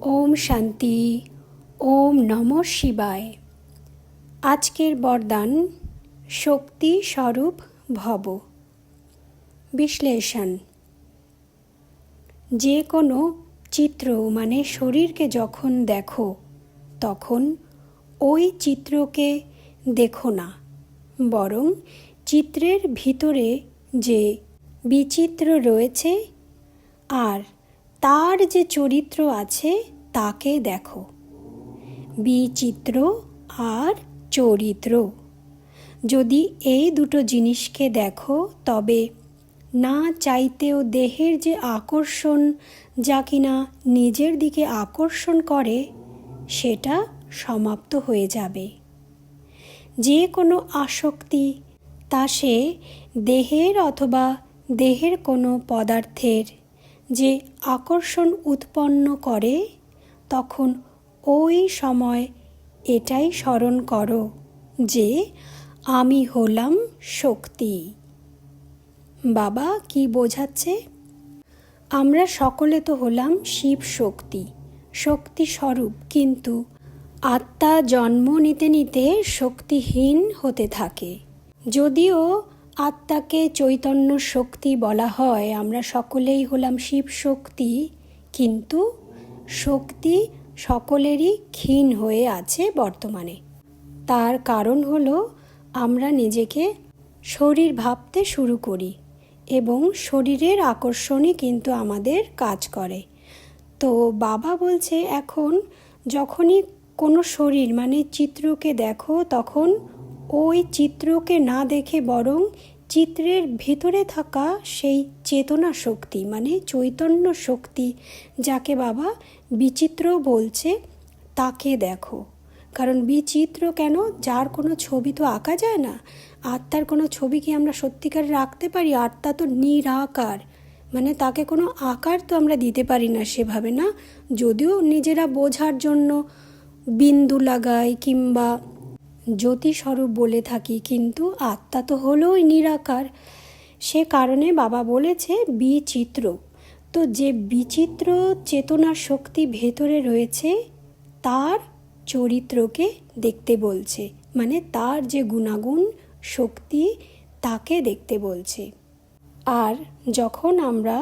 ওম শান্তি। ওম নমঃ শিবায়। আজকের বরদান শক্তি স্বরূপ ভব। বিশ্লেষণ। যে কোনো চিত্র মানে শরীরকে যখন দেখো তখন ওই চিত্রকে দেখো না, বরং চিত্রের ভিতরে যে বিচিত্র রয়েছে আর তার যে চরিত্র আছে তাকে দেখো। বিচিত্র আর চরিত্র, যদি এই দুটো জিনিসকে দেখো তবে না চাইতেও দেহের যে আকর্ষণ, যা কিনা নিজের দিকে আকর্ষণ করে, সেটা সমাপ্ত হয়ে যাবে। যে কোনো আসক্তি, তা সে দেহের অথবা দেহের কোনো পদার্থের যে আকর্ষণ উৎপন্ন করে, তখন ওই সময় এটাই স্মরণ করো যে আমি হলাম শক্তি। বাবা কি বোঝাচ্ছে? আমরা সকলে তো হলাম শিব শক্তি, শক্তি স্বরূপ, কিন্তু আত্মা জন্ম নিতে নিতে শক্তিহীন হতে থাকে। যদিও আত্মাকে চৈতন্য শক্তি বলা হয়, আমরা সকলেই হলাম শিব শক্তি, কিন্তু শক্তি সকলেরই ক্ষীণ হয়ে আছে বর্তমানে। তার কারণ হলো আমরা নিজেকে শরীর ভাবতে শুরু করি এবং শরীরের আকর্ষণই কিন্তু আমাদের কাজ করে। তো বাবা বলছে, এখন যখনই কোনো শরীর মানে চিত্রকে দেখো, তখন ওই চিত্রকে না দেখে বরং চিত্রের ভিতরে থাকা সেই চেতনা শক্তি মানে চৈতন্য শক্তি, যাকে বাবা বিচিত্র বলছে, তাকে দেখো। কারণ বিচিত্র কেন? যার কোনো ছবি তো আঁকা যায় না। আত্মার কোনো ছবি কি আমরা সত্যিকার রাখতে পারি? আত্মা তো নিরাকার, মানে তাকে কোনো আকার তো আমরা দিতে পারি না সেভাবে, না? যদিও নিজেরা বোঝার জন্য বিন্দু লাগাই কিংবা জ্যোতিস্বরূপ বলে থাকি, কিন্তু আত্মা তো হলোই নিরাকার। সে কারণে বাবা বলেছে বিচিত্র। তো যে বিচিত্র চেতনা শক্তি ভেতরে রয়েছে, তার চরিত্রকে দেখতে বলছে, মানে তার যে গুণাগুণ শক্তি, তাকে দেখতে বলছে। আর যখন আমরা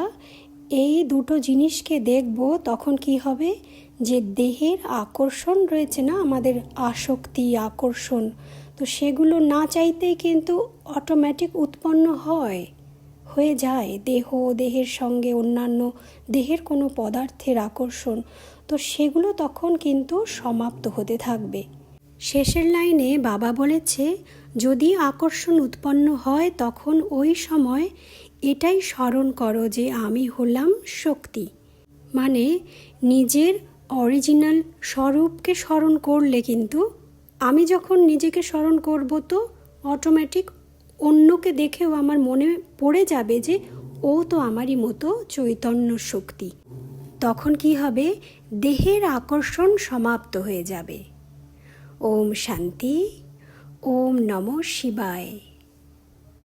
এই দুটো জিনিসকে দেখব, তখন কি হবে? যে দেহের আকর্ষণ রয়েছে না, আমাদের আসক্তি আকর্ষণ, তো সেগুলো না চাইতেই কিন্তু অটোমেটিক উৎপন্ন হয়ে যায়। দেহের সঙ্গে অন্যান্য দেহের কোনো পদার্থের আকর্ষণ, তো সেগুলো তখন কিন্তু সমাপ্ত হতে থাকবে। শেষের লাইনে বাবা বলেছে, যদি আকর্ষণ উৎপন্ন হয় তখন ওই সময় এটাই স্মরণ করো যে আমি হলাম শক্তি। মানে নিজের অরিজিনাল স্বরূপকে স্মরণ করলে কিন্তু, আমি যখন নিজেকে স্মরণ করব তো অটোমেটিক অন্যকে দেখেও আমার মনে পড়ে যাবে যে ও তো আমারই মতো চৈতন্য শক্তি। তখন কি হবে? দেহের আকর্ষণ সমাপ্ত হয়ে যাবে। ওম শান্তি। ওম নমঃ শিবায়।